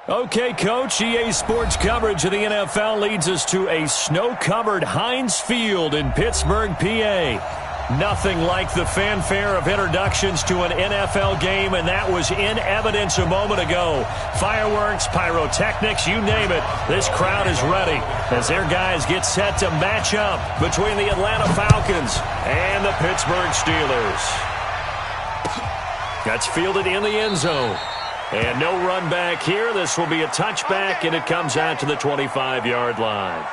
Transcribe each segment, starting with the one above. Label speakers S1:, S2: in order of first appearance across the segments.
S1: Okay, Coach, EA Sports coverage of the NFL leads us to a snow-covered Heinz Field in Pittsburgh, PA. Nothing like the fanfare of introductions to an NFL game, and that was in evidence a moment ago. Fireworks, pyrotechnics, you name it. This crowd is ready as their guys get set to match up between the Atlanta Falcons and the Pittsburgh Steelers. That's fielded in the end zone. And no run back here. This will be a touchback, and it comes out to the 25-yard line.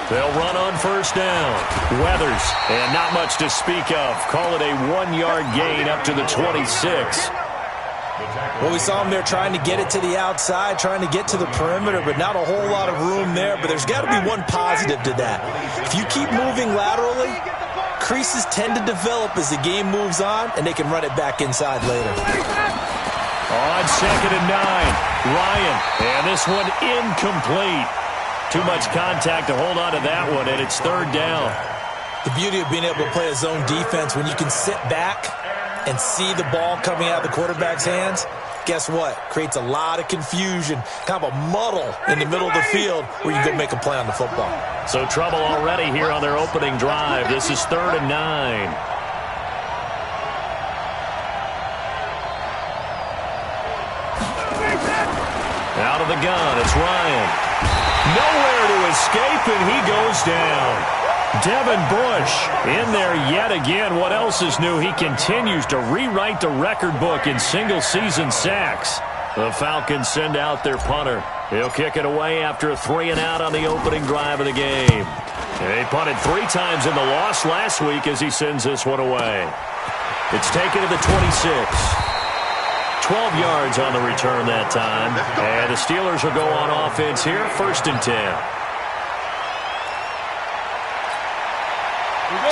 S1: They'll run on first down. Weathers, and not much to speak of. Call it a 1-yard gain up to the 26.
S2: Well, we saw him there trying to get it to the outside, trying to get to the perimeter, but not a whole lot of room there. But there's got to be one positive to that. If you keep moving laterally, creases tend to develop as the game moves on, and they can run it back inside later.
S1: On 2nd and 9, Ryan, and this one incomplete. Too much contact to hold on to that one, and it's 3rd down.
S2: The beauty of being able to play a zone defense, when you can sit back and see the ball coming out of the quarterback's hands, guess what? Creates a lot of confusion, kind of a muddle in the middle of the field where you go make a play on the football.
S1: So trouble already here on their opening drive. This is 3rd and 9. Out of the gun, it's Ryan. Nowhere to escape, and he goes down. Devin Bush in there yet again. What else is new? He continues to rewrite the record book in single-season sacks. The Falcons send out their punter. He'll kick it away after a 3-and-out on the opening drive of the game. They punted 3 times in the loss last week as he sends this one away. It's taken to the 26. 12 yards on the return that time. And the Steelers will go on offense here, 1st and 10.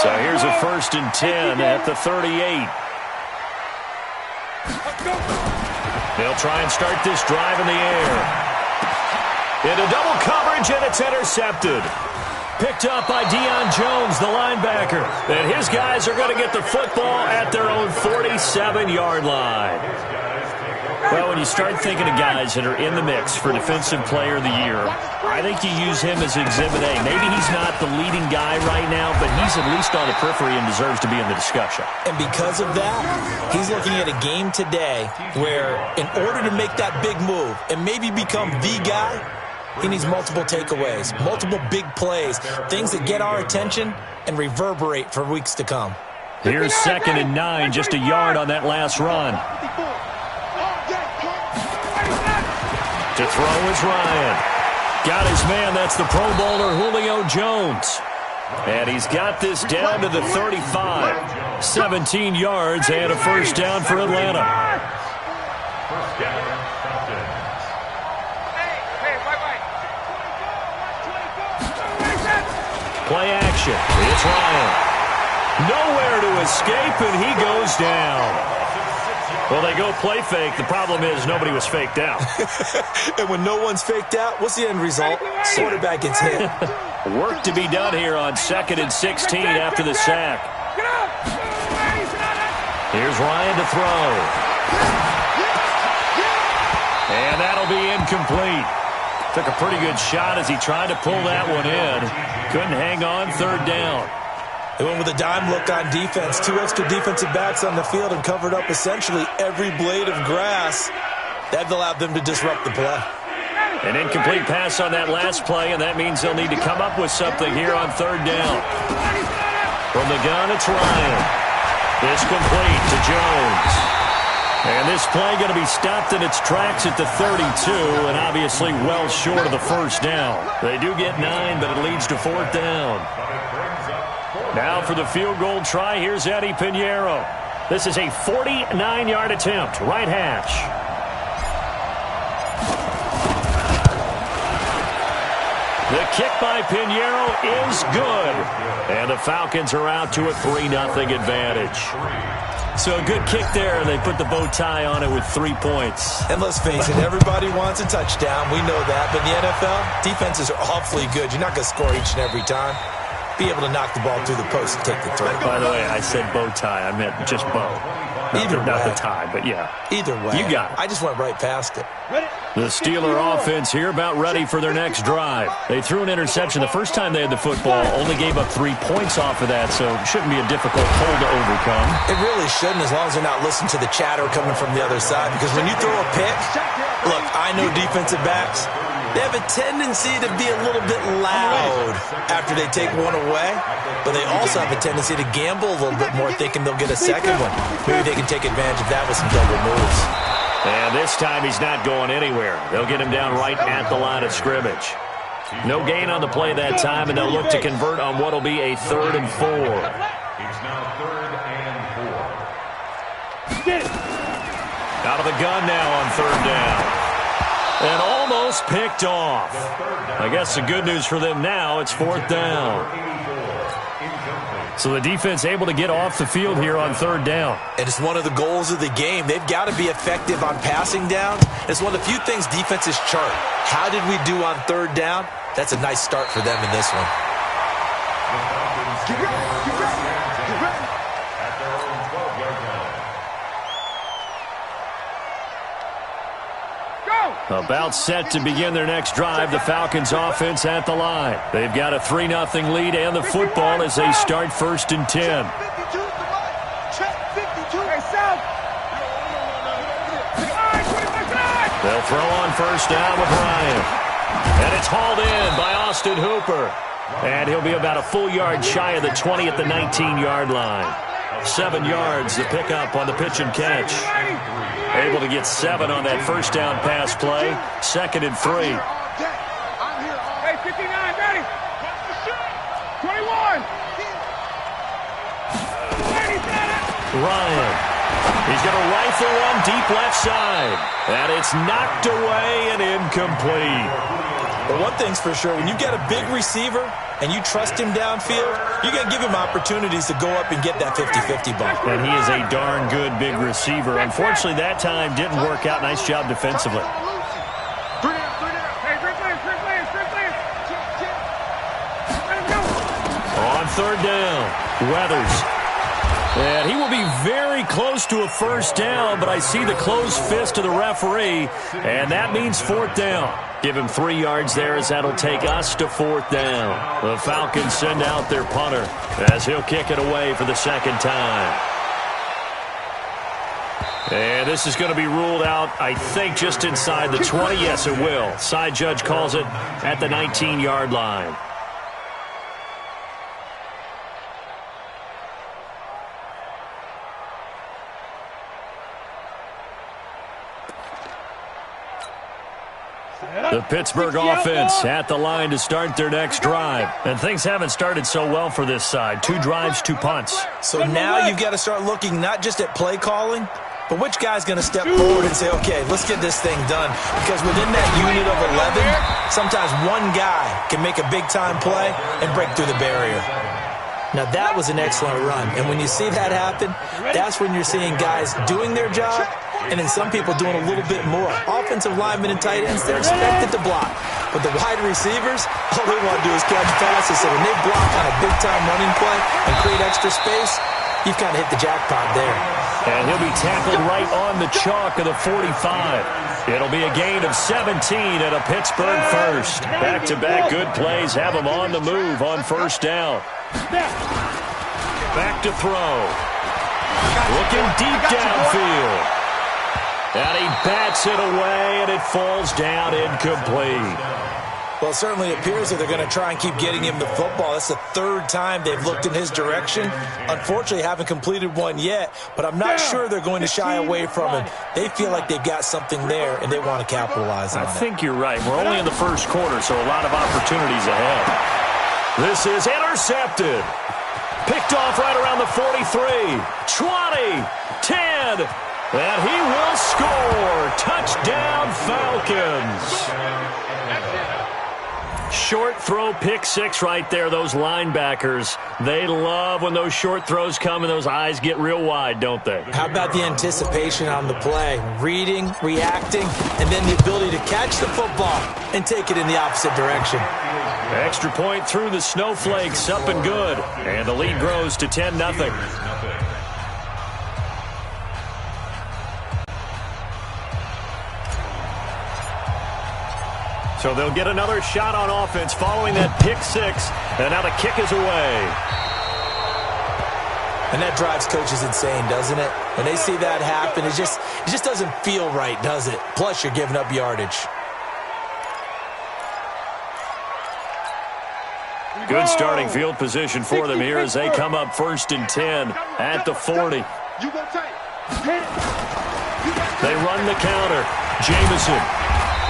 S1: So here's a 1st and 10 at the 38. They'll try and start this drive in the air. Into double coverage, and it's intercepted. Picked up by Deion Jones, the linebacker. And his guys are going to get the football at their own 47-yard line. Well, when you start thinking of guys that are in the mix for Defensive Player of the Year, I think you use him as Exhibit A. Maybe he's not the leading guy right now, but he's at least on the periphery and deserves to be in the discussion. And because of that, he's looking at a game today where in order to make that big move and maybe become the guy, he needs multiple takeaways, multiple big plays, things that get our attention and reverberate for weeks to come. Here's 2nd and 9, just a yard on that last run. To throw is Ryan. Got his man. That's the Pro Bowler Julio Jones. And he's got this down to the 35. 17 yards and a 1st down for Atlanta. Play action. It's Ryan. Nowhere to escape, and he goes down. Well, they go play fake. The problem is nobody was faked out.
S2: And when no one's faked out, what's the end result? Quarterback gets hit.
S1: Work to be done here on 2nd and 16 after the sack. Here's Ryan to throw. And that'll be incomplete. Took a pretty good shot as he tried to pull that one in. Couldn't hang on, 3rd down.
S2: They went with a dime look on defense. 2 extra defensive backs on the field and covered up essentially every blade of grass. That allowed them to disrupt the play.
S1: An incomplete pass on that last play, and that means they'll need to come up with something here on 3rd down. From the gun, it's Ryan. This complete to Jones. And this play going to be stopped in its tracks at the 32, and obviously well short of the 1st down. They do get 9, but it leads to 4th down. Now for the field goal try, here's Eddie Pinheiro. This is a 49-yard attempt, right hash. The kick by Pinheiro is good. And the Falcons are out to a 3-0 advantage. So a good kick there. They put the bow tie on it with 3 points.
S2: And let's face it, everybody wants a touchdown. We know that. But in the NFL, defenses are awfully good. You're not going to score each and every time. Be able to knock the ball through the post and take the throw.
S1: By the way, I said bow tie. I meant just bow. Not the tie, but yeah.
S2: Either way.
S1: You got it.
S2: I just went right past it.
S1: The Steeler offense here about ready for their next drive. They threw an interception the first time they had the football, only gave up 3 points off of that, so it shouldn't be a difficult hole to overcome.
S2: It really shouldn't, as long as they're not listening to the chatter coming from the other side, because when you throw a pick, look, I know defensive backs, they have a tendency to be a little bit loud after they take one away, but they also have a tendency to gamble a little bit more, thinking they'll get a second one. Maybe they can take advantage of that with some double moves.
S1: And this time he's not going anywhere. They'll get him down right at the line of scrimmage. No gain on the play that time, and they'll look to convert on what will be a 3rd and 4.
S3: It's now 3rd and 4.
S1: Out of the gun now on 3rd down. And almost picked off. I guess the good news for them now, it's 4th down. So the defense able to get off the field here on 3rd down.
S2: And it's one of the goals of the game. They've got to be effective on passing downs. It's one of the few things defenses chart. How did we do on 3rd down? That's a nice start for them in this one.
S1: About set to begin their next drive, the Falcons offense at the line. They've got a 3-0 lead and the football as they start 1st and 10. They'll throw on 1st down with Ryan. And it's hauled in by Austin Hooper. And he'll be about a full yard shy of the 20 at the 19-yard line. 7 yards to pick up on the pitch and catch. Able to get 7 on that 1st down pass play. 2nd and 3.
S3: Hey, 59, ready. 21.
S1: Ryan. He's going to rifle one deep left side. And it's knocked away and incomplete.
S2: But one thing's for sure, when you get a big receiver and you trust him downfield, you're going to give him opportunities to go up and get that 50-50 ball.
S1: And he is a darn good big receiver. Unfortunately, that time didn't work out. Nice job defensively. On 3rd down, Weathers. And he will be very close to a 1st down, but I see the closed fist of the referee, and that means 4th down. Give him 3 yards there as that'll take us to 4th down. The Falcons send out their punter as he'll kick it away for the 2nd time. And this is going to be ruled out, I think, just inside the 20. Yes, it will. Side judge calls it at the 19-yard line. The Pittsburgh offense at the line to start their next drive. And things haven't started so well for this side. 2 drives, 2 punts.
S2: So now you've got to start looking not just at play calling, but which guy's going to step forward and say, okay, let's get this thing done. Because within that unit of 11, sometimes one guy can make a big-time play and break through the barrier. Now, that was an excellent run. And when you see that happen, that's when you're seeing guys doing their job and then some people doing a little bit more. Offensive linemen and tight ends, they're expected to block. But the wide receivers, all they want to do is catch passes. So when they block on a big-time running play and create extra space, you've kind of hit the jackpot there.
S1: And he'll be tackled right on the chalk of the 45. It'll be a gain of 17 at a Pittsburgh 1st. Back-to-back good plays have them on the move on 1st down. Back to throw. Looking deep downfield. And he bats it away, and it falls down incomplete.
S2: Well, it certainly appears that they're going to try and keep getting him the football. That's the 3rd time they've looked in his direction. Unfortunately, haven't completed one yet, but I'm not sure they're going to shy away from him. They feel like they've got something there, and they want to capitalize on it.
S1: I think you're right. We're only in the 1st quarter, so a lot of opportunities ahead. This is intercepted. Picked off right around the 43. 20, 10, and he will score. Touchdown, Falcons. short throw pick six right there, those linebackers. They love when those short throws come and those eyes get real wide, don't they?
S2: How about the anticipation on the play? Reading, reacting, and then the ability to catch the football and take it in the opposite direction.
S1: Extra point through the snowflakes, up and good. And the lead grows to 10-0. So they'll get another shot on offense following that pick six. And now the kick is away.
S2: And that drives coaches insane, doesn't it? When they see that happen, it just doesn't feel right, does it? Plus, you're giving up yardage.
S1: Good starting field position for them here as they come up 1st and 10 at the 40. They run the counter. Jameson.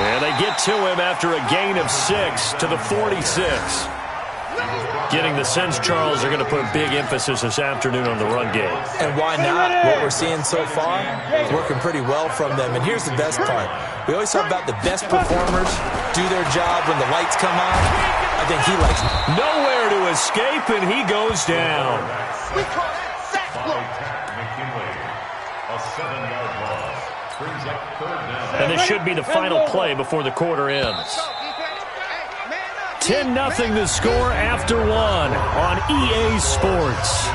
S1: And they get to him after a gain of 6 to the 46. Getting the sense, Charles, they're going to put a big emphasis this afternoon on the run game.
S2: And why not? What we're seeing so far is working pretty well from them. And here's the best part. We always talk about the best performers do their job when the lights come on. I think he likes it.
S1: Nowhere to escape, and he goes down.
S3: We call that sack block. A 7-yard loss. Brings up 3rd down.
S1: And this should be the final play before the quarter ends. 10-0 the score after 1 on EA Sports.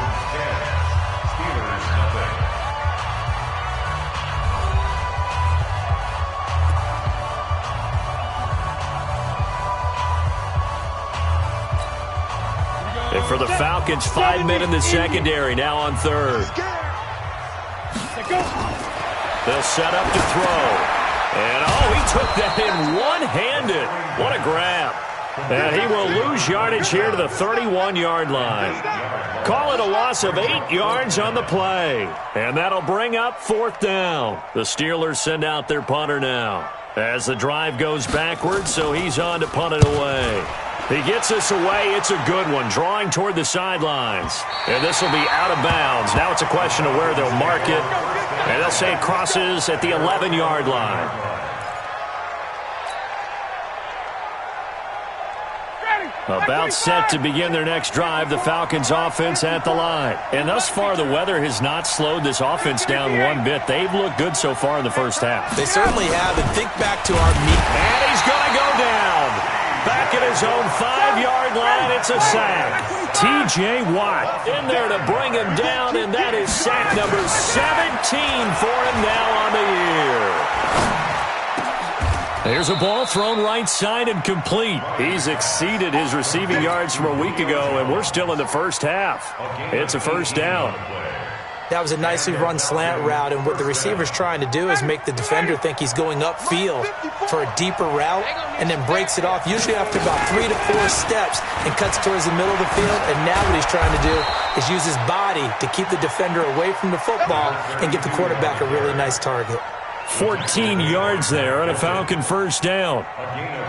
S1: And for the Falcons, 5 men in the secondary, now on 3rd. They'll set up to throw. And, he took that in one-handed. What a grab. And he will lose yardage here to the 31-yard line. Call it a loss of 8 yards on the play. And that'll bring up 4th down. The Steelers send out their punter now. As the drive goes backwards, so he's on to punt it away. He gets this away. It's a good one, drawing toward the sidelines. And this will be out of bounds. Now it's a question of where they'll mark it. And they'll say it crosses at the 11-yard line. About set to begin their next drive, the Falcons offense at the line. And thus far, the weather has not slowed this offense down one bit. They've looked good so far in the first half.
S2: They certainly have. And think back to our meet.
S1: And he's going to go down. Back at his own 5-yard line, it's a sack. T.J. Watt in there to bring him down, and that is sack number 17 for him now on the year. There's a ball thrown right side and complete. He's exceeded his receiving yards from a week ago, and we're still in the first half. It's a first down.
S2: That was a nicely run slant route, and what the receiver's trying to do is make the defender think he's going upfield for a deeper route and then breaks it off, usually after about 3 to 4 steps, and cuts towards the middle of the field. And now what he's trying to do is use his body to keep the defender away from the football and give the quarterback a really nice target.
S1: 14 yards there on a Falcon first down.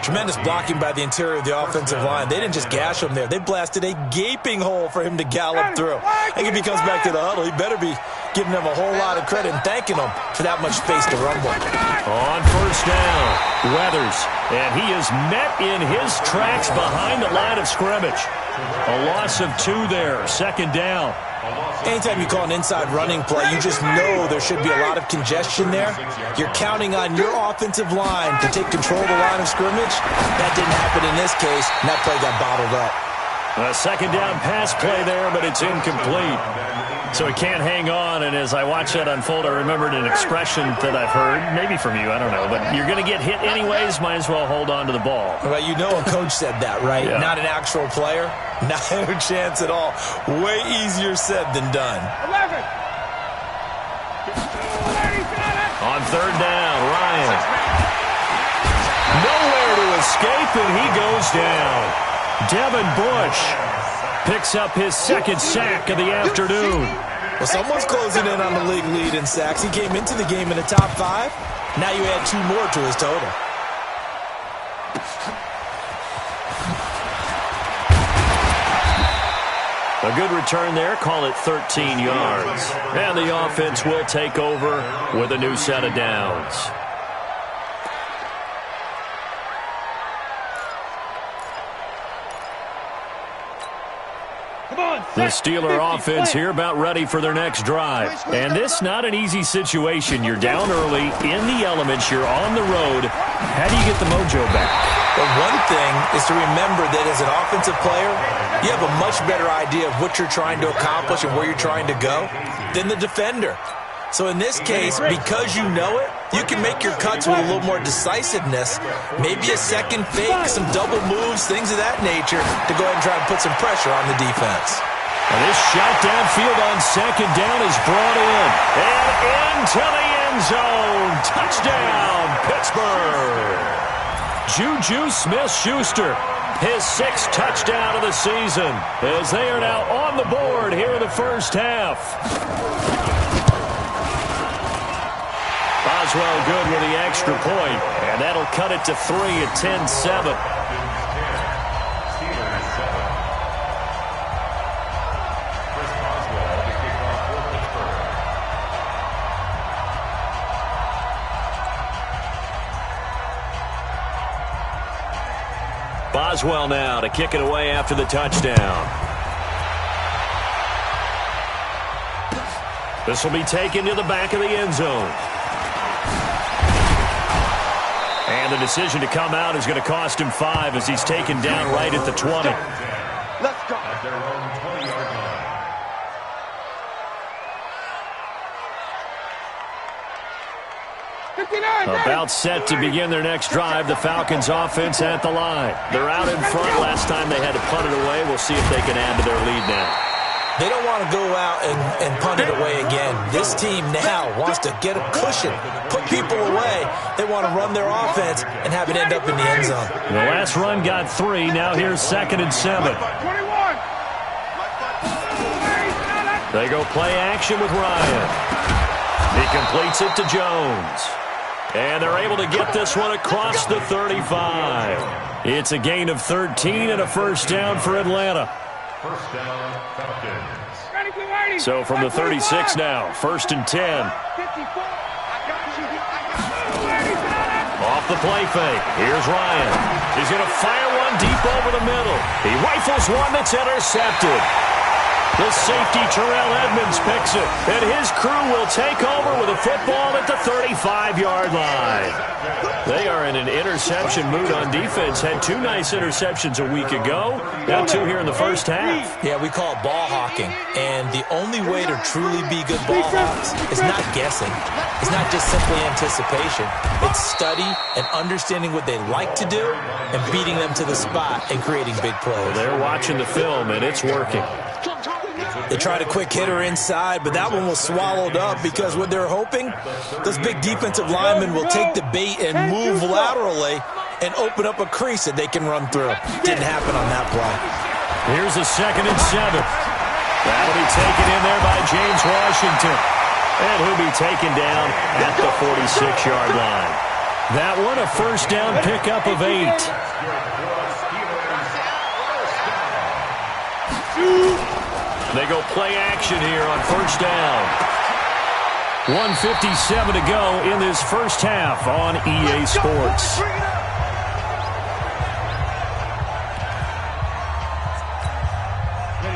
S2: Tremendous blocking by the interior of the offensive line. They didn't just gash him there. They blasted a gaping hole for him to gallop through. I think if he comes back to the huddle, he better be giving them a whole lot of credit and thanking them for that much space to run with.
S1: On first down, Weathers. And he is met in his tracks behind the line of scrimmage. A loss of 2 there, 2nd down.
S2: Anytime you call an inside running play, you just know there should be a lot of congestion there. You're counting on your offensive line to take control of the line of scrimmage. That didn't happen in this case, and that play got bottled up.
S1: A 2nd down pass play there, but it's incomplete. So he can't hang on, and as I watched that unfold, I remembered an expression that I've heard, maybe from you, I don't know, but you're going to get hit anyways, might as well hold on to the ball.
S2: Well, you know a coach said that, right?
S1: Yeah.
S2: Not an actual player. Not a chance at all. Way easier said than done.
S3: 11.
S1: On 3rd down, Ryan. Nowhere to escape, and he goes down. Devin Bush picks up his 2nd sack of the afternoon.
S2: Well, someone's closing in on the league lead in sacks. He came into the game in the top 5. Now you add 2 more to his total.
S1: A good return there, call it 13 yards. And the offense will take over with a new set of downs. The Steeler offense here about ready for their next drive. And this not an easy situation. You're down early, in the elements, you're on the road. How do you get the mojo back?
S2: Well, one thing is to remember that as an offensive player, you have a much better idea of what you're trying to accomplish and where you're trying to go than the defender. So in this case, because you know it, you can make your cuts with a little more decisiveness, maybe a second fake, some double moves, things of that nature, to go ahead and try and put some pressure on the defense.
S1: And this shot downfield on second down is brought in. And into the end zone. Touchdown, Pittsburgh. Juju Smith-Schuster, his 6th touchdown of the season, as they are now on the board here in the first half. Boswell good with the extra point, and that'll cut it to 3 at 10-7. Boswell now to kick it away after the touchdown. This will be taken to the back of the end zone. And the decision to come out is going to cost him 5 as he's taken down right at the 20.
S3: Let's go. At their own 20-yard line.
S1: About set to begin their next drive. The Falcons offense at the line. They're out in front. Last time they had to punt it away. We'll see if they can add to their lead now.
S2: They don't want to go out and punt it away again. This team now wants to get a cushion, put people away. They want to run their offense and have it end up in the end zone.
S1: The last run got 3. Now here's 2nd and 7. They go play action with Ryan. He completes it to Jones. And they're able to get this one across the 35. It's a gain of 13 and a first down for Atlanta.
S3: First down, Falcons.
S1: So from the 36 now, 1st and 10. Off the play fake. Here's Ryan. He's going to fire one deep over the middle. He rifles one that's intercepted. The safety, Terrell Edmonds, picks it. And his crew will take over with a football at the 35-yard line. They are in an interception mood on defense. Had 2 nice interceptions a week ago. Now 2 here in the first half.
S2: Yeah, we call it ball hawking. And the only way to truly be good ball hawks is not guessing. It's not just simply anticipation. It's study and understanding what they like to do and beating them to the spot and creating big plays.
S1: They're watching the film, and it's working.
S2: They tried a quick hitter inside, but that one was swallowed up because what they're hoping, those big defensive linemen will take the bait and move laterally and open up a crease that they can run through. Didn't happen on that play.
S1: Here's a 2nd and 7. That'll be taken in there by James Washington. And he'll be taken down at the 46-yard line. That one a first down pickup of 8. They go play action here on first down. 1:57 to go in this first half on EA Sports.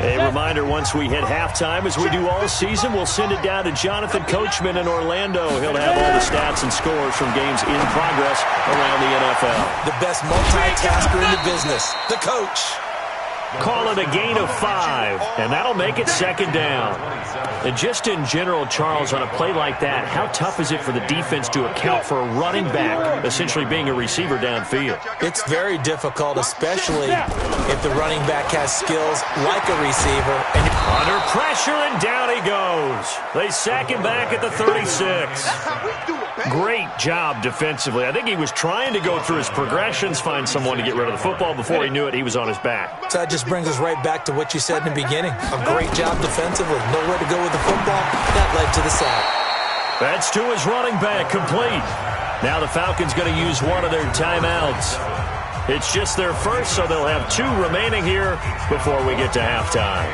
S1: A reminder, once we hit halftime, as we do all season, we'll send it down to Jonathan Coachman in Orlando. He'll have all the stats and scores from games in progress around the NFL.
S2: The best multitasker in the business, the coach.
S1: Call it a gain of 5, and that'll make it 2nd down. And just in general, Charles, on a play like that, how tough is it for the defense to account for a running back essentially being a receiver downfield?
S2: It's very difficult, especially if the running back has skills like a receiver. And
S1: under pressure, and down he goes. They sack him back at the 36. Great job defensively. I think he was trying to go through his progressions, find someone to get rid of the football. Before he knew it, he was on his back.
S2: So that just brings us right back to what you said in the beginning. A great job defensively. Nowhere to go with the football. That led to the sack.
S1: That's to his running back, complete. Now the Falcons going to use one of their timeouts. It's just their first, so they'll have 2 remaining here before we get to halftime.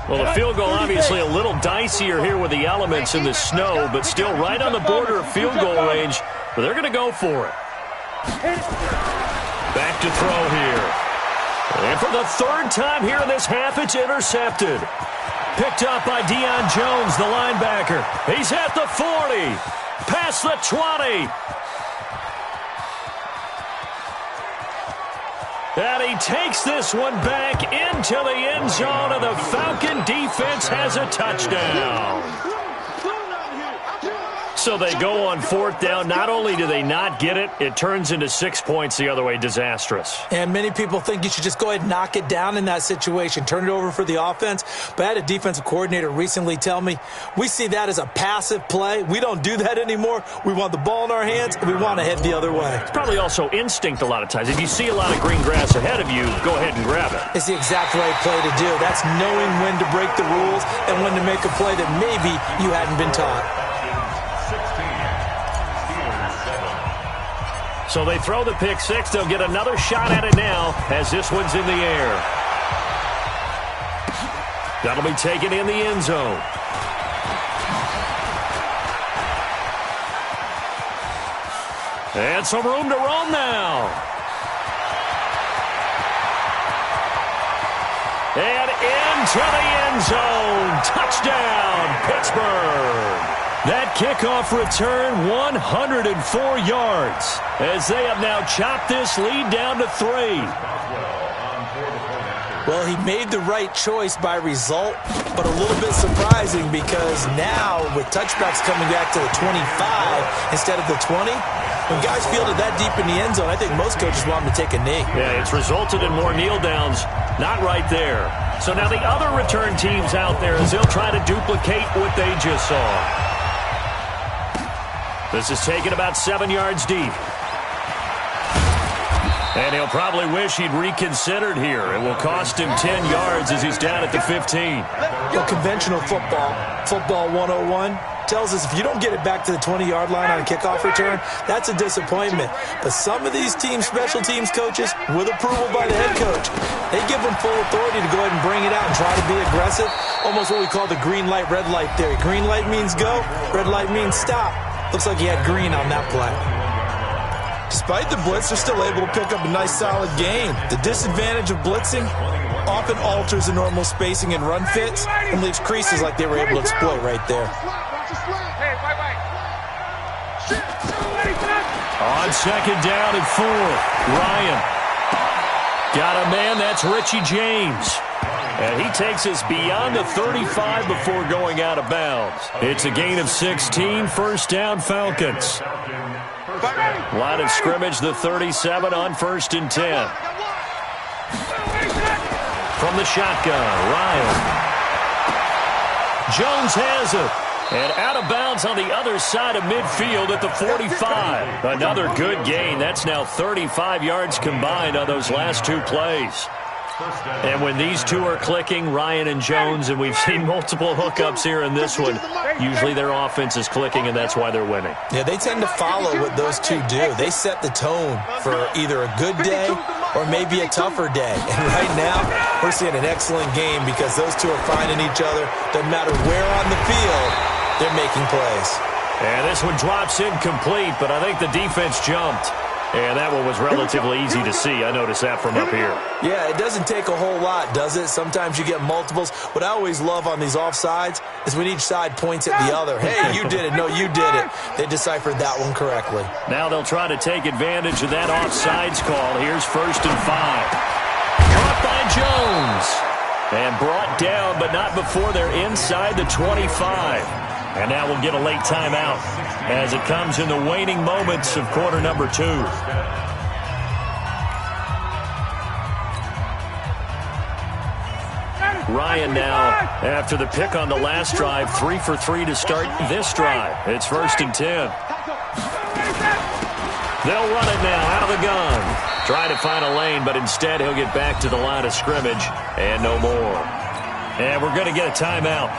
S1: Well, the field goal obviously a little dicier here with the elements in the snow, but still right on the border of field goal range. But they're going to go for it. Back to throw here. And for the third time here in this half, it's intercepted. Picked up by Deion Jones, the linebacker. He's at the 40. Past the 20. And he takes this one back into the end zone, and the Falcon defense has a touchdown. So they go on fourth down. Not only do they not get it, it turns into 6 points the other way. Disastrous.
S2: And many people think you should just go ahead and knock it down in that situation. Turn it over for the offense. But I had a defensive coordinator recently tell me, we see that as a passive play. We don't do that anymore. We want the ball in our hands, and we want to head the other way.
S1: It's probably also instinct a lot of times. If you see a lot of green grass ahead of you, go ahead and grab it.
S2: It's the exact right play to do. That's knowing when to break the rules and when to make a play that maybe you hadn't been taught.
S1: So they throw the pick six. They'll get another shot at it now as this one's in the air. That'll be taken in the end zone. And some room to roam now. And into the end zone. Touchdown, Pittsburgh. That kickoff return, 104 yards, as they have now chopped this lead down to 3.
S2: Well, he made the right choice by result, but a little bit surprising because now with touchbacks coming back to the 25 instead of the 20, when guys fielded that deep in the end zone, I think most coaches want them to take a knee.
S1: Yeah, it's resulted in more kneel downs. Not right there. So now the other return teams out there as they'll try to duplicate what they just saw. This is taken about 7 yards deep. And he'll probably wish he'd reconsidered here. It will cost him 10 yards as he's down at the 15.
S2: Well, conventional football 101, tells us if you don't get it back to the 20-yard line on a kickoff return, that's a disappointment. But some of these teams, special teams coaches, with approval by the head coach, they give them full authority to go ahead and bring it out and try to be aggressive. Almost what we call the green light, red light theory. Green light means go, red light means stop. Looks like he had green on that play. Despite the blitz, they're still able to pick up a nice, solid gain. The disadvantage of blitzing often alters the normal spacing and run fits and leaves creases like they were able to exploit right there.
S1: On second down and 4, Ryan. Got a man, that's Richie James. And he takes us beyond the 35 before going out of bounds. It's a gain of 16, first down Falcons. Line of scrimmage, the 37 on 1st and 10. From the shotgun, Ryan. Jones has it. And out of bounds on the other side of midfield at the 45. Another good gain. That's now 35 yards combined on those last 2 plays. And when these two are clicking, Ryan and Jones, and we've seen multiple hookups here in this one, usually their offense is clicking, and that's why they're winning.
S2: Yeah, they tend to follow what those two do. They set the tone for either a good day or maybe a tougher day. And right now, we're seeing an excellent game because those two are finding each other. Doesn't matter where on the field, they're making plays.
S1: And this one drops incomplete, but I think the defense jumped. And that one was relatively easy to see. I noticed that from up here.
S2: Yeah, it doesn't take a whole lot, does it? Sometimes you get multiples. What I always love on these offsides is when each side points at the other. Hey, you did it. No, you did it. They deciphered that one correctly.
S1: Now they'll try to take advantage of that offsides call. Here's 1st and 5. Caught by Jones. And brought down, but not before they're inside the 25. And now we'll get a late timeout as it comes in the waning moments of quarter number 2. Ryan now, after the pick on the last drive, 3 for 3 to start this drive. It's 1st and 10. They'll run it now out of the gun. Try to find a lane, but instead he'll get back to the line of scrimmage and no more. And we're going to get a timeout.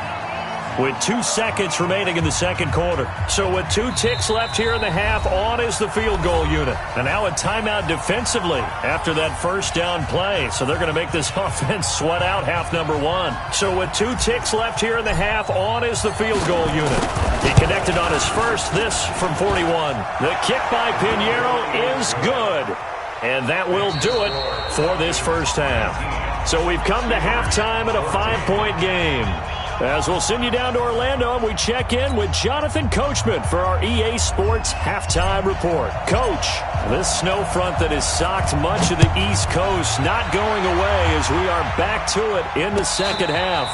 S1: with 2 seconds remaining in the second quarter. So with 2 ticks left here in the half, on is the field goal unit. And now a timeout defensively after that first down play. So they're going to make this offense sweat out half number 1. So with 2 ticks left here in the half, on is the field goal unit. He connected on his first, this from 41. The kick by Pinheiro is good. And that will do it for this first half. So we've come to halftime in a 5-point game. As we'll send you down to Orlando, and we check in with Jonathan Coachman for our EA Sports Halftime Report. Coach, this snow front that has socked much of the East Coast not going away as we are back to it in the second half.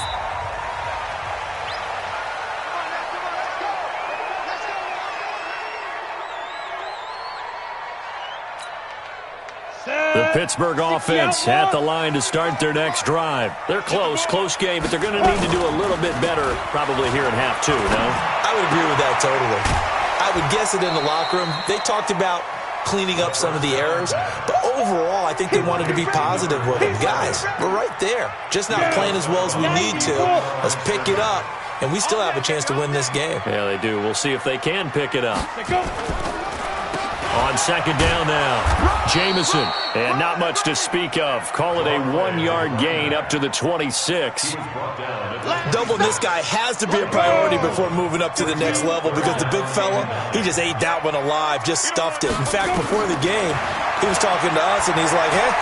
S1: The Pittsburgh offense at the line to start their next drive. They're close game, but they're going to need to do a little bit better probably here in half 2, no?
S2: I would agree with that totally. I would guess it in the locker room. They talked about cleaning up some of the errors, but overall, I think they wanted to be positive with them. Guys, we're right there. Just not playing as well as we need to. Let's pick it up, and we still have a chance to win this game.
S1: Yeah, they do. We'll see if they can pick it up. On second down now, Jamison, and not much to speak of. Call it a 1-yard gain up to the 26.
S2: Doubling this guy has to be a priority before moving up to the next level because the big fella, he just ate that one alive, just stuffed it. In fact, before the game, he was talking to us, and he's like, hey,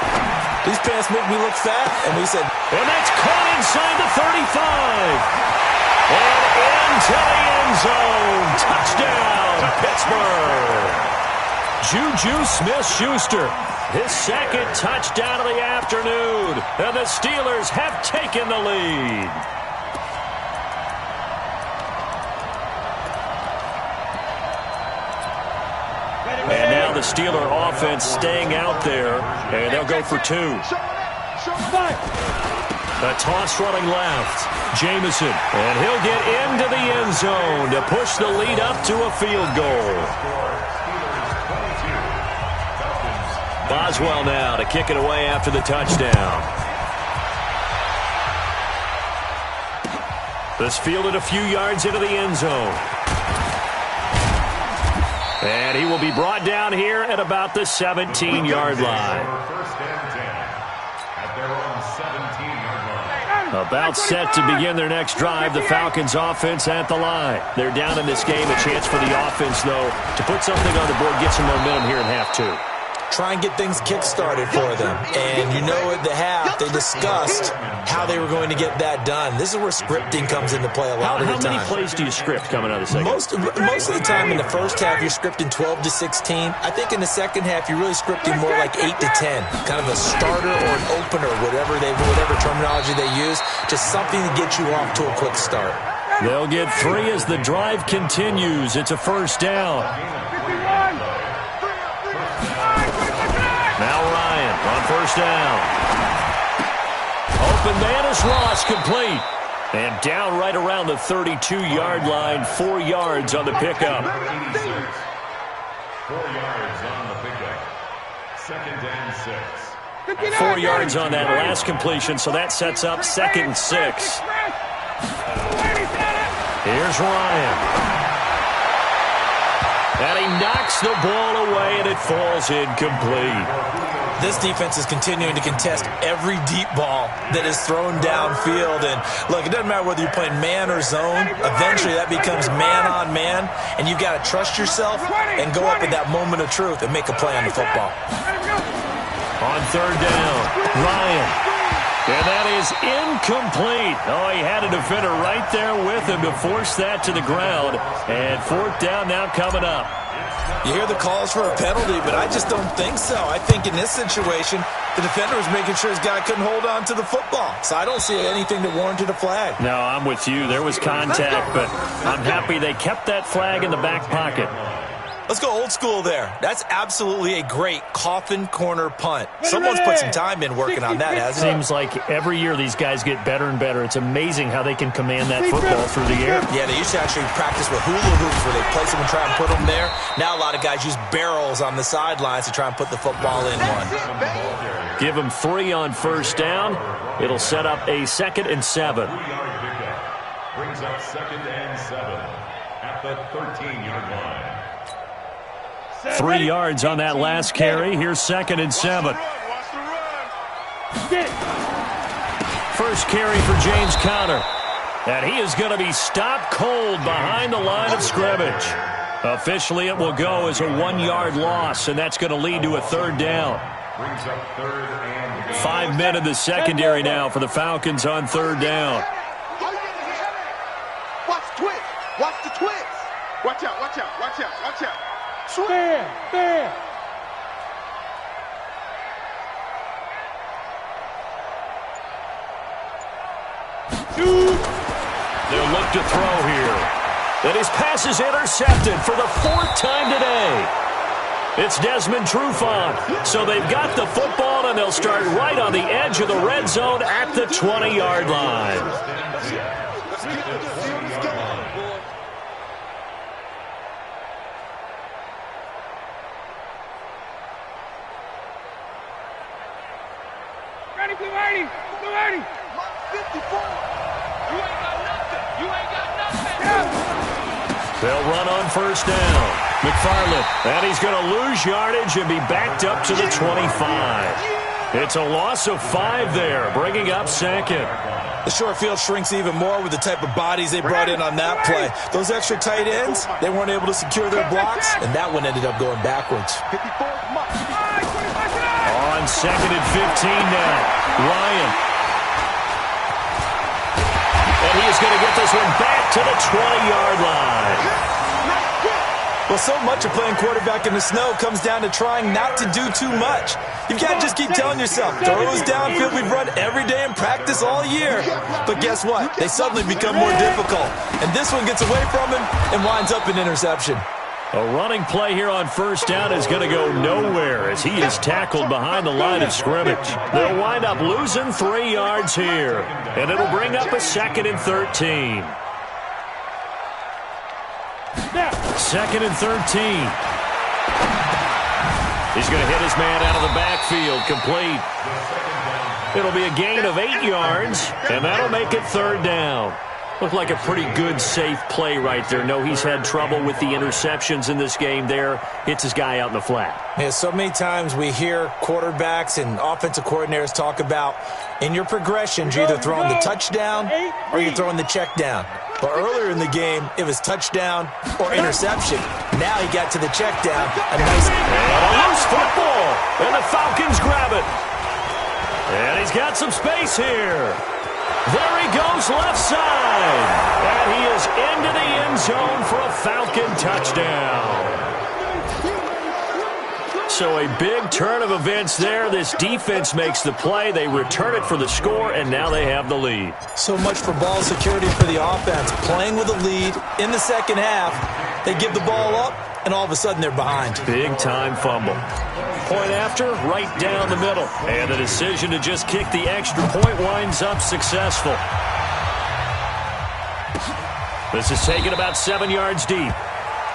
S2: these pants make me look fat. And we said,
S1: and that's caught inside the 35. And into the end zone. Touchdown, Pittsburgh. Juju Smith-Schuster, his second touchdown of the afternoon, and the Steelers have taken the lead. And now the Steeler offense staying out there, and they'll go for 2. A toss running left. Jamison, and he'll get into the end zone to push the lead up to a field goal. Boswell now to kick it away after the touchdown. This fielded a few yards into the end zone. And he will be brought down here at about the 17-yard line. About set to begin their next drive, the Falcons offense at the line. They're down in this game, a chance for the offense, though, to put something on the board, get some momentum here in half 2.
S2: Try and get things kick-started for them. And you know at the half, they discussed how they were going to get that done. This is where scripting comes into play a lot of the time.
S1: How many plays do you script coming out of the second?
S2: Most of the time in the first half, you're scripting 12 to 16. I think in the second half, you're really scripting more like 8 to 10. Kind of a starter or an opener, whatever terminology they use. Just something to get you off to a quick start.
S1: They'll get 3 as the drive continues. It's a first down. Now Ryan on first down. Open man is Ross, complete. And down right around the 32-yard line, 4 yards on the pickup.
S3: 4 yards on the pickup. 2nd and 6.
S1: 4 yards on that last completion, so that sets up 2nd and 6. Here's Ryan. And he knocks the ball away, and it falls incomplete.
S2: This defense is continuing to contest every deep ball that is thrown downfield. And, look, it doesn't matter whether you're playing man or zone. Eventually, that becomes man-on-man, and you've got to trust yourself and go up at that moment of truth and make a play on the football.
S1: On third down, Ryan. And that is incomplete. Oh, he had a defender right there with him to force that to the ground. And 4th down now coming up.
S2: You hear the calls for a penalty, but I just don't think so. I think in this situation, the defender was making sure his guy couldn't hold on to the football. So I don't see anything that warranted a flag.
S1: No, I'm with you. There was contact, but I'm happy they kept that flag in the back pocket.
S2: Let's go old school there. That's absolutely a great coffin corner punt. Someone's put some time in working on that, hasn't it?
S1: Seems like every year these guys get better and better. It's amazing how they can command that football through the air.
S2: Yeah, they used to actually practice with hula hoops where they place them and try and put them there. Now a lot of guys use barrels on the sidelines to try and put the football in one.
S1: Give them 3 on first down. It'll set up a 2nd and 7.
S3: Brings up 2nd and 7 at the 13-yard line.
S1: 3 yards on that last carry. Here's 2nd and 7. First carry for James Conner. And he is going to be stopped cold behind the line of scrimmage. Officially, it will go as a 1-yard loss, and that's going to lead to a 3rd down. 5 men in the secondary now for the Falcons on 3rd down.
S4: Watch the twist. Watch the twist. Watch out, watch out, watch out, watch out.
S5: Fair.
S1: They'll look to throw here. And his pass is intercepted for the 4th time today. It's Desmond Trufant. So they've got the football, and they'll start right on the edge of the red zone at the 20-yard line.
S5: Ready, blue 80. Blue 80.
S4: 54.
S5: You ain't got nothing.
S1: They'll run on 1st down. McFarland, and he's going to lose yardage and be backed up to the 25. It's a loss of 5 there, bringing up 2nd.
S2: The short field shrinks even more with the type of bodies they brought in on that play. Those extra tight ends, they weren't able to secure their blocks, and that one ended up going backwards.
S1: On 2nd and 15 now, Ryan. And he is going to get this one back to the 20-yard line.
S2: Well, so much of playing quarterback in the snow comes down to trying not to do too much. You've got to just keep telling yourself, throws downfield we've run every day in practice all year. But guess what? They suddenly become more difficult. And this one gets away from him and winds up an interception.
S1: A running play here on 1st down is going to go nowhere as he is tackled behind the line of scrimmage. They'll wind up losing 3 yards here, and it'll bring up a 2nd and 13. 2nd and 13. He's going to hit his man out of the backfield, complete. It'll be a gain of 8 yards, and that'll make it 3rd down. Looked like a pretty good, safe play right there. No, he's had trouble with the interceptions in this game there. Hits his guy out in the flat.
S2: Yeah, so many times we hear quarterbacks and offensive coordinators talk about in your progressions, you're either throwing the touchdown or you're throwing the check down. But earlier in the game, it was touchdown or interception. Now he got to the check down. A nice
S1: loose football, and the Falcons grab it. And he's got some space here. There he goes left side. And he is into the end zone for a Falcon touchdown. So a big turn of events there. This defense makes the play. They return it for the score, and now they have the lead.
S2: So much for ball security for the offense. Playing with a lead in the second half. They give the ball up, and all of a sudden they're behind.
S1: Big-time fumble. Point after, right down the middle. And the decision to just kick the extra point winds up successful. This is taken about 7 yards deep.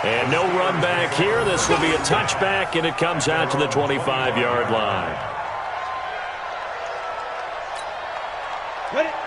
S1: And no run back here. This will be a touchback, and it comes out to the 25-yard line.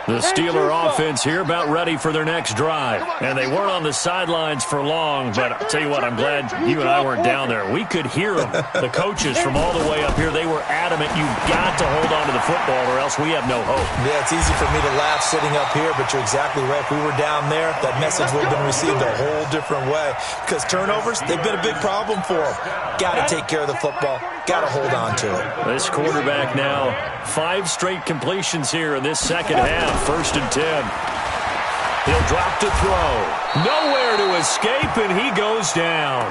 S1: The Steeler offense here about ready for their next drive. And they weren't on the sidelines for long, but I'll tell you what, I'm glad you and I weren't down there. We could hear them. The coaches from all the way up here, they were adamant, you've got to hold on to the football or else we have no hope.
S2: Yeah, it's easy for me to laugh sitting up here, but you're exactly right. If we were down there, that message would have been received a whole different way. Because turnovers, they've been a big problem for them. Got to take care of the football. Got to hold on to it.
S1: This quarterback now, 5 straight completions here in this second half. 1st and 10. He'll drop to throw. Nowhere to escape, and he goes down.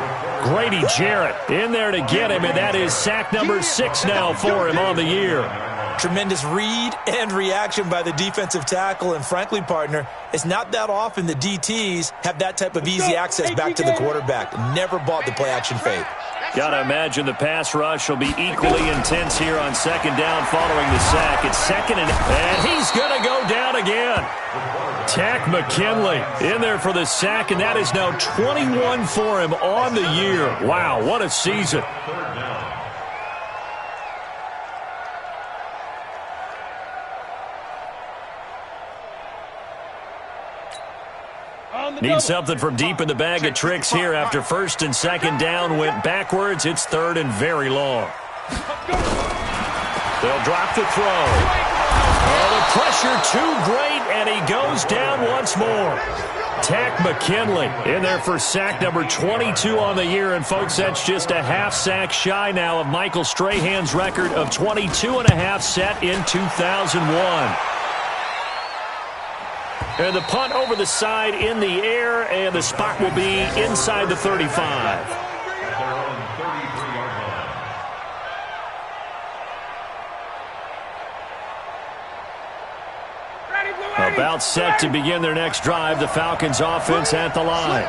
S1: Grady Jarrett in there to get him, and that is sack number 6 now for him on the year.
S2: Tremendous read and reaction by the defensive tackle, and frankly, partner, it's not that often the DTs have that type of easy access back to the quarterback. Never bought the play-action fake.
S1: Got to imagine the pass rush will be equally intense here on 2nd down following the sack. It's 2nd and he's going to go down again. Tack McKinley in there for the sack, and that is now 21 for him on the year. Wow, what a season. Need something from deep in the bag of tricks here after first and second down went backwards. It's third and very long. They'll drop the throw. Oh, the pressure too great, and he goes down once more. Tack McKinley in there for sack number 22 on the year. And, folks, that's just a half sack shy now of Michael Strahan's record of 22.5 set in 2001. And the punt over the side in the air, and the spot will be inside the 35. About set to begin their next drive. The Falcons offense at the line.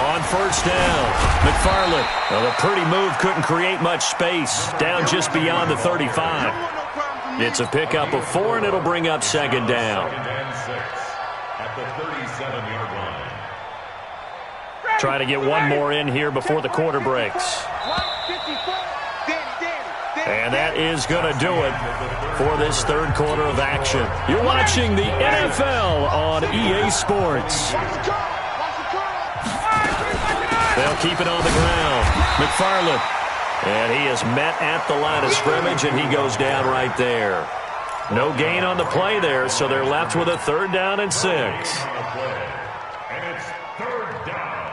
S1: On first down, McFarland. Well, a pretty move, couldn't create much space. Down just beyond the 35. It's a pickup of 4, and it'll bring up second down.
S3: At the 37-yard line.
S1: Try to get one more in here before the quarter breaks. And that is going to do it for this third quarter of action. You're watching the NFL on EA Sports. They'll keep it on the ground. McFarland. And he is met at the line of scrimmage, and he goes down right there. No gain on the play there, so they're left with a third down and 6.
S3: And it's third down.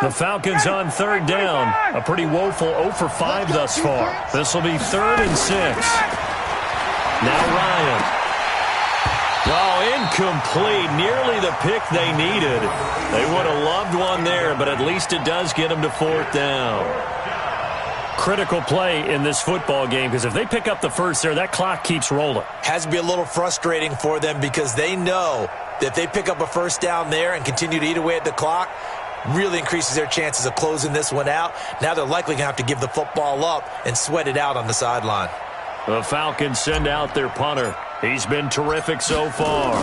S1: The Falcons on third down. A pretty woeful 0 for 5 thus far. This will be 3rd and 6. Now Ryan. Oh, incomplete. Nearly the pick they needed. They would have loved one there, but at least it does get them to 4th down. Critical play in this football game, because if they pick up the first there, that clock keeps rolling.
S2: Has to be a little frustrating for them because they know that if they pick up a first down there and continue to eat away at the clock, really increases their chances of closing this one out. Now they're likely going to have to give the football up and sweat it out on the sideline.
S1: The Falcons send out their punter. He's been terrific so far.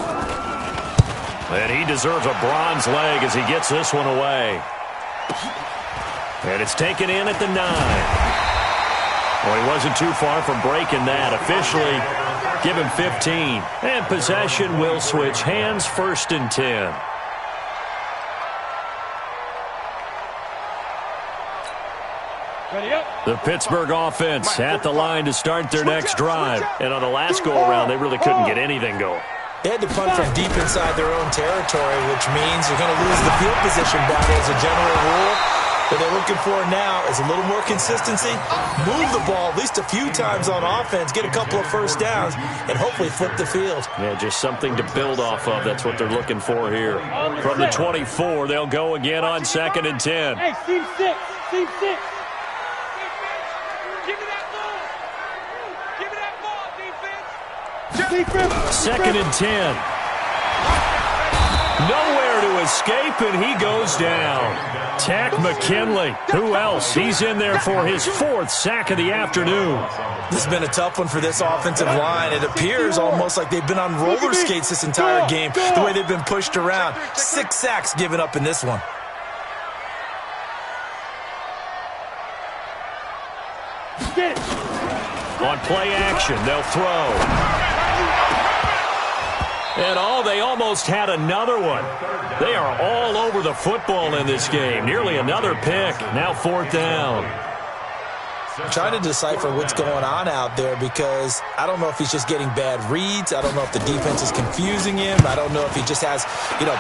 S1: And he deserves a bronze leg as he gets this one away. And it's taken in at the 9. Well, he wasn't too far from breaking that. Officially, give him 15. And possession will switch hands, 1st and 10. The Pittsburgh offense at the line to start their next drive. And on the last go-around, they really couldn't get anything going.
S2: They had to punt from deep inside their own territory, which means you're going to lose the field position battle as a general rule. What they're looking for now is a little more consistency, move the ball at least a few times on offense, get a couple of first downs, and hopefully flip the field.
S1: Yeah, just something to build off of. That's what they're looking for here. From the 24, they'll go again on 2nd and 10.
S5: Hey, team 6, team 6. Give me that ball. Give me that ball, defense.
S1: 2nd and 10. Nowhere to escape, and he goes down. Tack McKinley. Who else? He's in there for his 4th sack of the afternoon.
S2: This has been a tough one for this offensive line. It appears almost like they've been on roller skates this entire game, the way they've been pushed around. 6 sacks given up in this one.
S1: On play action, they'll throw. And they almost had another one. They are all over the football in this game. Nearly another pick. Now 4th down.
S2: I'm trying to decipher what's going on out there because I don't know if he's just getting bad reads. I don't know if the defense is confusing him. I don't know if he just has,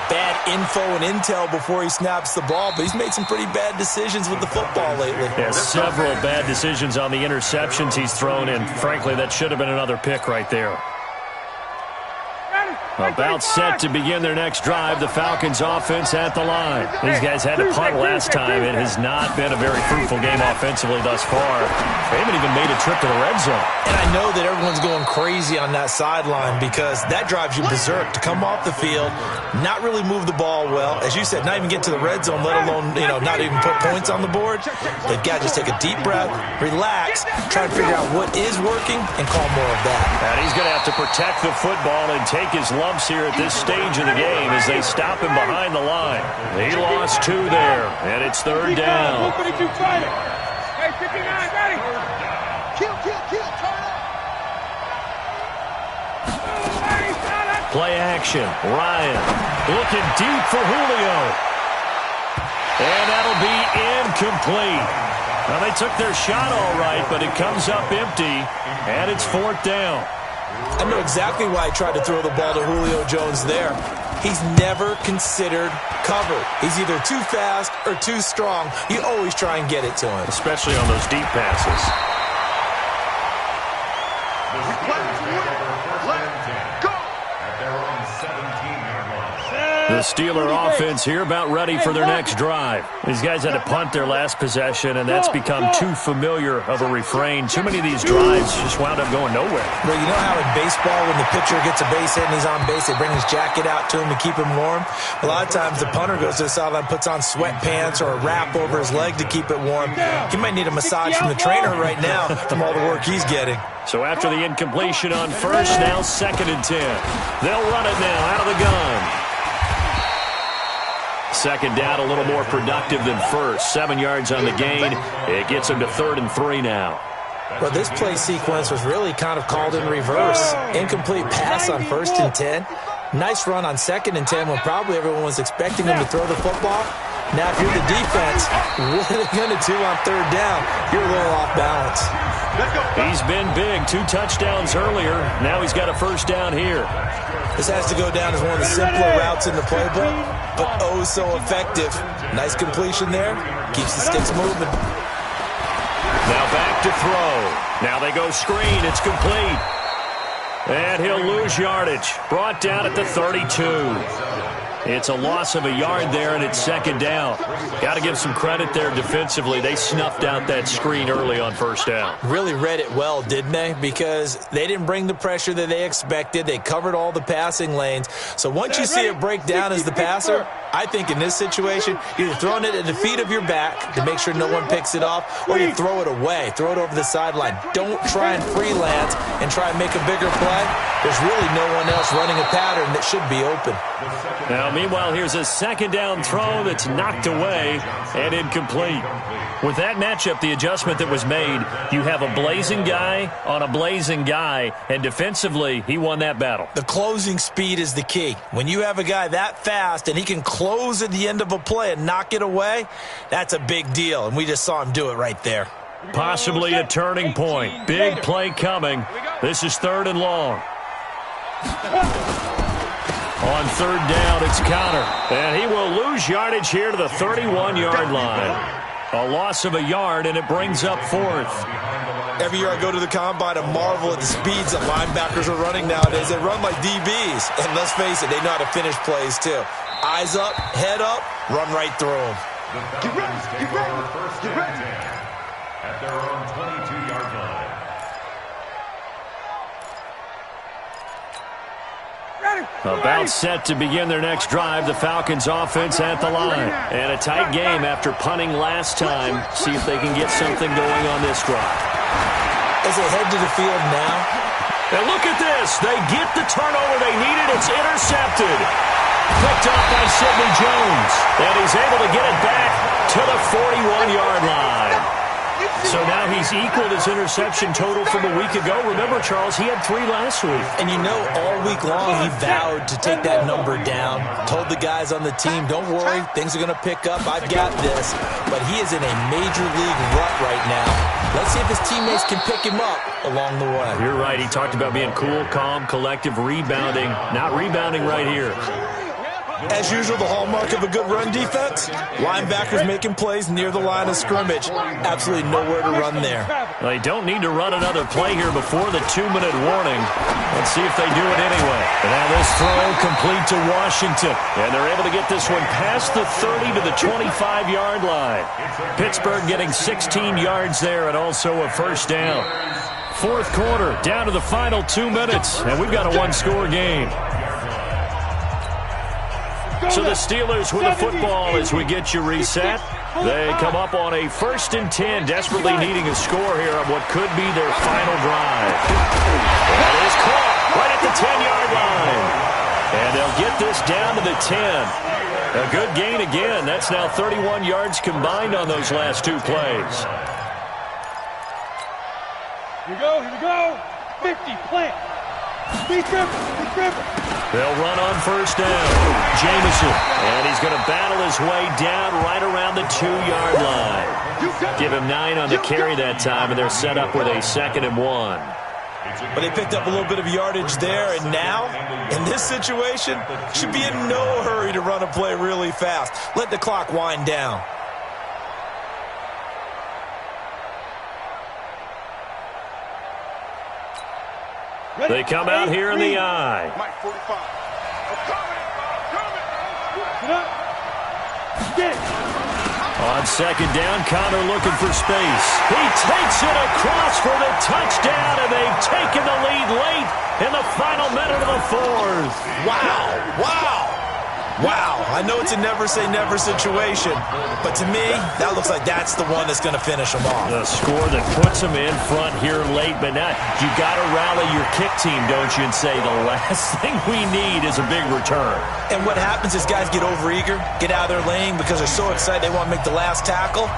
S2: bad info and intel before he snaps the ball. But he's made some pretty bad decisions with the football lately.
S1: Yeah, several bad decisions on the interceptions he's thrown in. Frankly, that should have been another pick right there. About set to begin their next drive, the Falcons offense at the line. These guys had to punt last time. It has not been a very fruitful game offensively thus far. They haven't even made a trip to the red zone.
S2: And I know that everyone's going crazy on that sideline because that drives you berserk to come off the field, not really move the ball well. As you said, not even get to the red zone, let alone, not even put points on the board. They've got to just take a deep breath, relax, try to figure out what is working, and call more of that.
S1: And he's going to have to protect the football and take his lumps here at this stage of the game as they stop him behind the line. He lost 2 there, and it's 3rd down.
S5: Hey, 59, ready.
S4: Kill, turn up.
S1: Play action. Ryan looking deep for Julio. And that'll be incomplete. Now, they took their shot all right, but it comes up empty, and it's 4th down.
S2: I know exactly why he tried to throw the ball to Julio Jones there. He's never considered covered. He's either too fast or too strong. You always try and get it to him.
S1: Especially on those deep passes. The Steeler offense here about ready for their next drive. These guys had to punt their last possession, and that's become too familiar of a refrain. Too many of these drives just wound up going nowhere.
S2: Well, you know how in baseball when the pitcher gets a base hit and he's on base, they bring his jacket out to him to keep him warm? A lot of times the punter goes to the sideline, puts on sweatpants or a wrap over his leg to keep it warm. He might need a massage from the trainer right now from all the work he's getting.
S1: So after the incompletion on first, now 2nd and 10. They'll run it now out of the gun. 2nd down, a little more productive than first. 7 yards on the gain. It gets them to 3rd and 3 now.
S2: Well, this play sequence was really kind of called in reverse. Incomplete pass on 1st and 10. Nice run on 2nd and 10 when probably everyone was expecting him to throw the football. Now, if you're the defense, what are they going to do on 3rd down? You're a little off balance.
S1: He's been big. 2 touchdowns earlier. Now he's got a 1st down here.
S2: This has to go down as one of the simpler routes in the playbook, but oh so effective. Nice completion there. Keeps the sticks moving.
S1: Now back to throw. Now they go screen. It's complete. And he'll lose yardage. Brought down at the 32. It's a loss of a yard there, and it's 2nd down. Got to give some credit there defensively. They snuffed out that screen early on 1st down.
S2: Really read it well, didn't they? Because they didn't bring the pressure that they expected. They covered all the passing lanes. So once you see it break down as the passer, I think in this situation, you're throwing it at the feet of your back to make sure no one picks it off, or you throw it away, throw it over the sideline. Don't try and freelance and try and make a bigger play. There's really no one else running a pattern that should be open.
S1: Now, meanwhile, here's a 2nd down throw that's knocked away and incomplete. With that matchup, the adjustment that was made, you have a blazing guy on a blazing guy, and defensively, he won that battle.
S2: The closing speed is the key. When you have a guy that fast and he can close at the end of a play and knock it away, that's a big deal, and we just saw him do it right there.
S1: Possibly a turning point. Big play coming. This is 3rd and long. On 3rd down, it's Connor. And he will lose yardage here to the 31-yard line. A loss of a yard, and it brings up 4th.
S2: Every year I go to the combine and marvel at the speeds that linebackers are running nowadays. They run like DBs. And let's face it, they know how to finish plays too. Eyes up, head up, run right through them.
S3: Get ready, get ready, get ready. At their own 22-yard line.
S1: About set to begin their next drive. The Falcons offense at the line. And a tight game after punting last time. See if they can get something going on this drive.
S2: As they head to the field now.
S1: And look at this. They get the turnover they needed. It's intercepted. Picked up by Sidney Jones. And he's able to get it back to the 41-yard line. So now he's equaled his interception total from a week ago. Remember, Charles, he had 3 last week.
S2: And you know, all week long he vowed to take that number down. Told the guys on the team, don't worry, things are going to pick up. I've got this. But he is in a major league rut right now. Let's see if his teammates can pick him up along the way.
S1: You're right. He talked about being cool, calm, collective, rebounding. Not rebounding right here.
S2: As usual, the hallmark of a good run defense, linebackers making plays near the line of scrimmage. Absolutely nowhere to run there.
S1: They don't need to run another play here before the 2-minute warning. Let's see if they do it anyway. And now this throw complete to Washington. And they're able to get this one past the 30 to the 25-yard line. Pittsburgh getting 16 yards there and also a 1st down. 4th quarter, down to the final 2 minutes. And we've got a 1-score game. So the Steelers with the football as we get you reset. They come up on a 1st and 10, desperately needing a score here on what could be their final drive. That is caught right at the 10-yard line. And they'll get this down to the 10. A good gain again. That's now 31 yards combined on those last 2 plays.
S5: Here we go, 50, plant.
S1: They'll run on first down. Jameson, and he's going to battle his way down right around the 2-yard line. Give him 9 on the carry that time, and they're set up with a 2nd and 1.
S2: But they picked up a little bit of yardage there, and now, in this situation, should be in no hurry to run a play really fast. Let the clock wind down.
S1: They come out here in the I.
S4: Mike 45.
S1: On 2nd down, Connor looking for space. He takes it across for the touchdown, and they've taken the lead late in the final minute of the 4th.
S2: Wow, wow. Wow, I know it's a never-say-never situation, but to me, that looks like that's the one that's going to finish them off.
S1: The score that puts them in front here late, but now you got to rally your kick team, don't you, and say the last thing we need is a big return.
S2: And what happens is guys get overeager, get out of their lane because they're so excited they want to make the last tackle.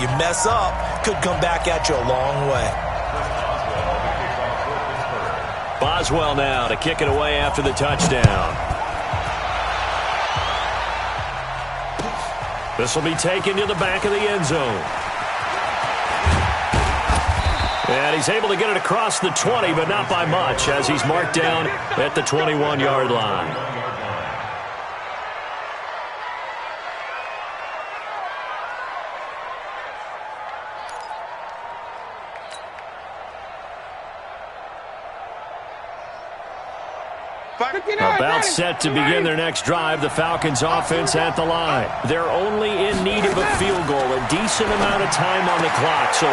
S2: You mess up, could come back at you a long way.
S1: Boswell now to kick it away after the touchdown. This will be taken to the back of the end zone. And he's able to get it across the 20, but not by much, as he's marked down at the 21-yard line. About set to begin their next drive, the Falcons offense at the line. They're only in need of a field goal, a decent amount of time on the clock. So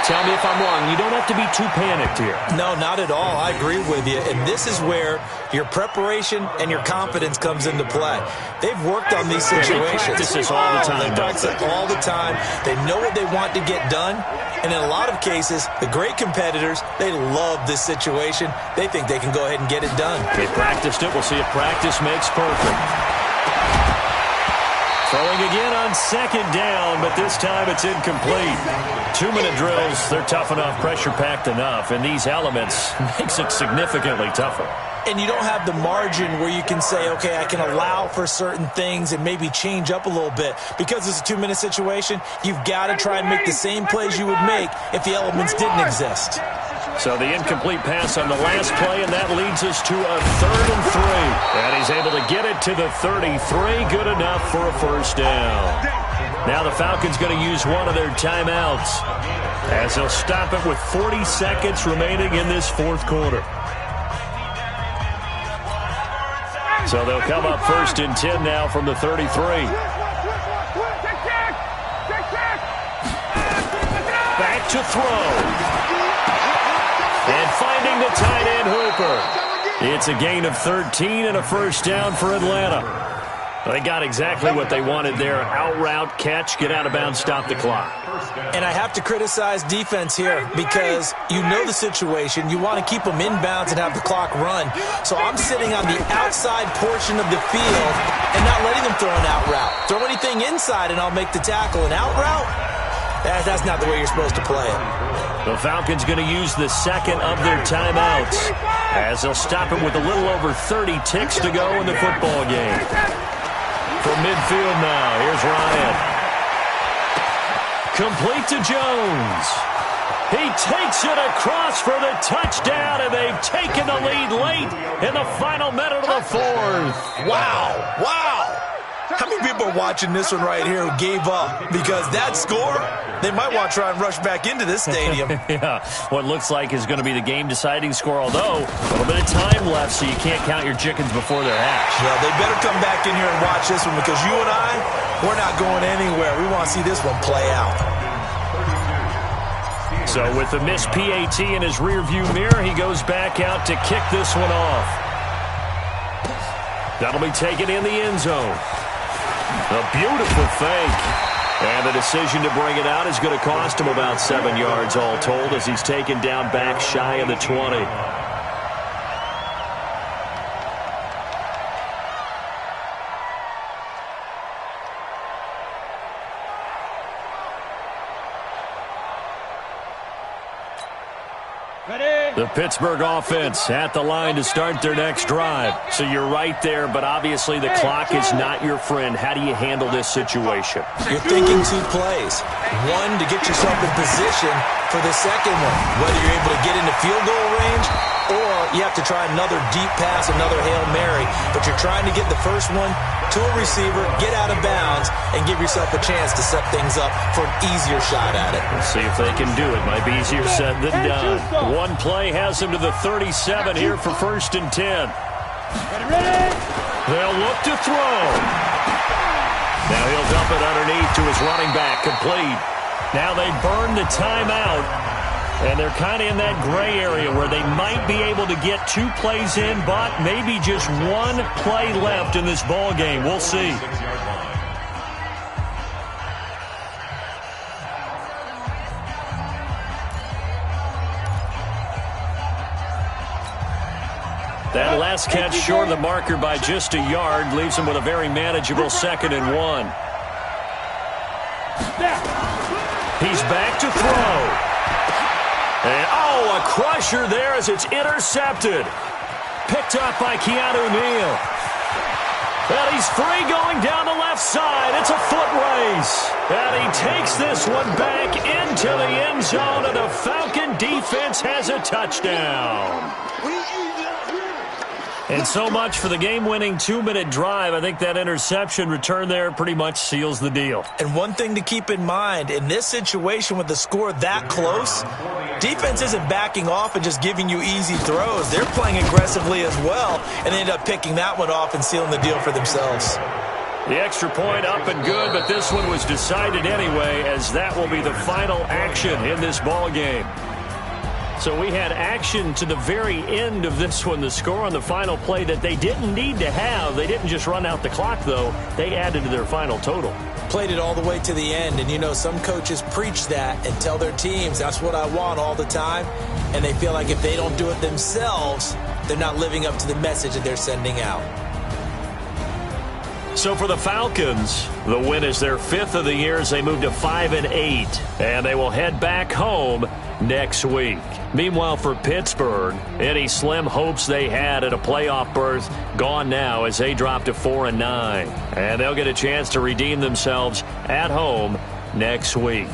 S1: tell me if I'm wrong. You don't have to be too panicked here.
S2: No, not at all. I agree with you. And this is where your preparation and your confidence comes into play. They've worked on these situations.
S1: They practice this all the time.
S2: They practice it all the time. They know what they want to get done. And in a lot of cases, the great competitors, they love this situation. They think they can go ahead and get it done.
S1: They practiced it. We'll see if practice makes perfect. Throwing again on 2nd down, but this time it's incomplete. 2-minute drills, they're tough enough, pressure-packed enough, and these elements makes it significantly tougher.
S2: And you don't have the margin where you can say, okay, I can allow for certain things and maybe change up a little bit. Because it's a 2-minute situation, you've got to try and make the same plays you would make if the elements didn't exist.
S1: So the incomplete pass on the last play, and that leads us to a 3rd and 3. And he's able to get it to the 33, good enough for a first down. Now the Falcons going to use one of their timeouts as they'll stop it with 40 seconds remaining in this 4th quarter. So they'll come up 1st and 10 now from the 33. Back to throw. And finding the tight end Hooper. It's a gain of 13 and a first down for Atlanta. They got exactly what they wanted there. Out route, catch, get out of bounds, stop the clock.
S2: And I have to criticize defense here because you know the situation. You want to keep them inbounds and have the clock run. So I'm sitting on the outside portion of the field and not letting them throw an out route. Throw anything inside and I'll make the tackle. An out route? That's not the way you're supposed to play it.
S1: The Falcons going to use the 2nd of their timeouts as they'll stop it with a little over 30 ticks to go in the football game. From midfield now, here's Ryan. Complete to Jones. He takes it across for the touchdown, and they've taken the lead late in the final minute of the 4th.
S2: Wow, wow. How many people are watching this one right here who gave up? Because that score, they might want to try and rush back into this stadium.
S1: Yeah, what looks like is going to be the game-deciding score, although a little bit of time left, so you can't count your chickens before they're hatched.
S2: Well, they better come back in here and watch this one because you and I, we're not going anywhere. We want to see this one play out.
S1: So with the missed PAT in his rearview mirror, he goes back out to kick this one off. That'll be taken in the end zone. A beautiful fake. And the decision to bring it out is going to cost him about 7 yards all told as he's taken down back shy of the 20. The Pittsburgh offense at the line to start their next drive. So you're right there, but obviously the clock is not your friend. How do you handle this situation?
S2: You're thinking 2 plays. One, to get yourself in position for the second one, whether you're able to get into field goal range or you have to try another deep pass, another Hail Mary, but you're trying to get the first one to a receiver, get out of bounds, and give yourself a chance to set things up for an easier shot at it.
S1: Let's see if they can do it. Might be easier said than done. One play has them to the 37 here for 1st and 10. They'll look to throw. Now he'll dump it underneath to his running back, complete. Now they burn the timeout, and they're kind of in that gray area where they might be able to get 2 plays in, but maybe just 1 play left in this ball game. We'll see. That last catch short of the marker by just a yard leaves him with a very manageable 2nd and 1. He's back to throw. And, oh, a crusher there as it's intercepted. Picked up by Keanu Neal. And he's free going down the left side. It's a foot race. And he takes this one back into the end zone, and the Falcon defense has a touchdown. And so much for the game-winning 2-minute drive. I think that interception return there pretty much seals the deal.
S2: And one thing to keep in mind, in this situation with the score that close, defense isn't backing off and just giving you easy throws. They're playing aggressively as well, and they end up picking that one off and sealing the deal for themselves.
S1: The extra point up and good, but this one was decided anyway, as that will be the final action in this ball game. So we had action to the very end of this one. The score on the final play that they didn't need to have. They didn't just run out the clock, though. They added to their final total.
S2: Played it all the way to the end, and you know some coaches preach that and tell their teams that's what I want all the time, and they feel like if they don't do it themselves, they're not living up to the message that they're sending out.
S1: So for the Falcons, the win is their 5th of the year as they move to 5-8, and they will head back home next week. Meanwhile, for Pittsburgh, any slim hopes they had at a playoff berth gone now as they drop to 4-9, and they'll get a chance to redeem themselves at home next week.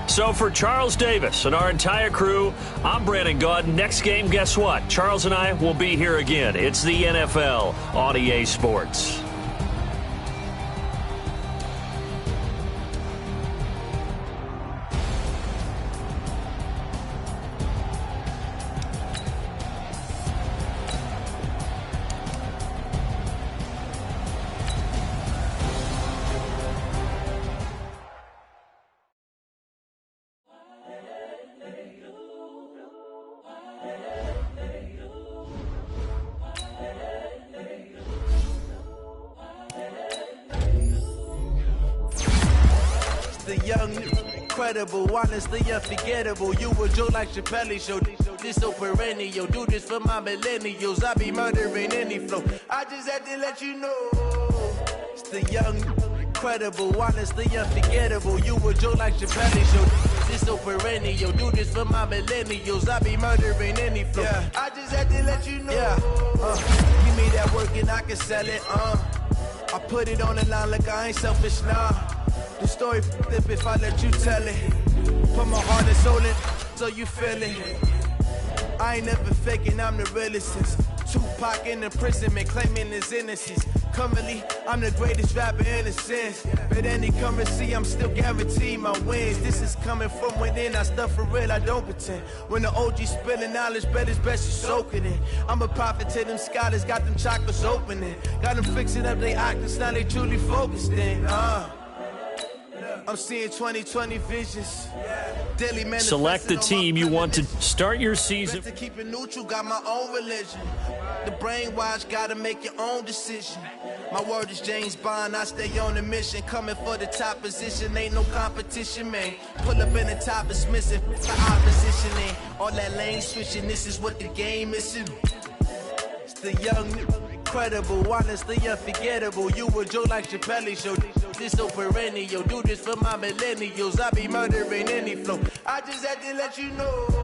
S1: So for Charles Davis and our entire crew, I'm Brandon Gaudin. Next game, guess what? Charles and I will be here again. It's the NFL on EA Sports.
S6: Incredible, honestly unforgettable. You a joke like Chappelle show. This so perennial. Do this for my millennials. I be murdering any flow. I just had to let you know. It's the young, incredible, honestly unforgettable. You a joke like Chappelle show. This so perennial. Do this for my millennials. I be murdering any flow. Yeah. I just had to let you know. Yeah. Give me that work and I can sell it. I put it on the line like I ain't selfish now. The story flip if I let you tell it. Put my heart and soul in, so you feel it. I ain't never faking, I'm the realest since Tupac in imprisonment, claiming his innocence. Currently, I'm the greatest rapper in a sense. But any currency, I'm still guaranteed my wins. This is coming from within, I stuff for real, I don't pretend. When the OG spilling knowledge, bet it's best you soak it in. I'm a prophet to them scholars, got them chakras opening. Got them fixing up they octaves, now they truly focused in. I'm seeing 2020 visions. Daily
S1: select the team you want to start your season.
S6: To keep it neutral, got my own religion. The brainwash, gotta make your own decision. My word is James Bond, I stay on a mission. Coming for the top position, ain't no competition, man. Pull up in the top is missing, the opposition ain't. All that lane switching, this is what the game is. It's the young, incredible, honestly unforgettable. You a joke like Chappelle Show. This so perennial. Do this for my millennials. I be murdering any flow. I just had to let you know.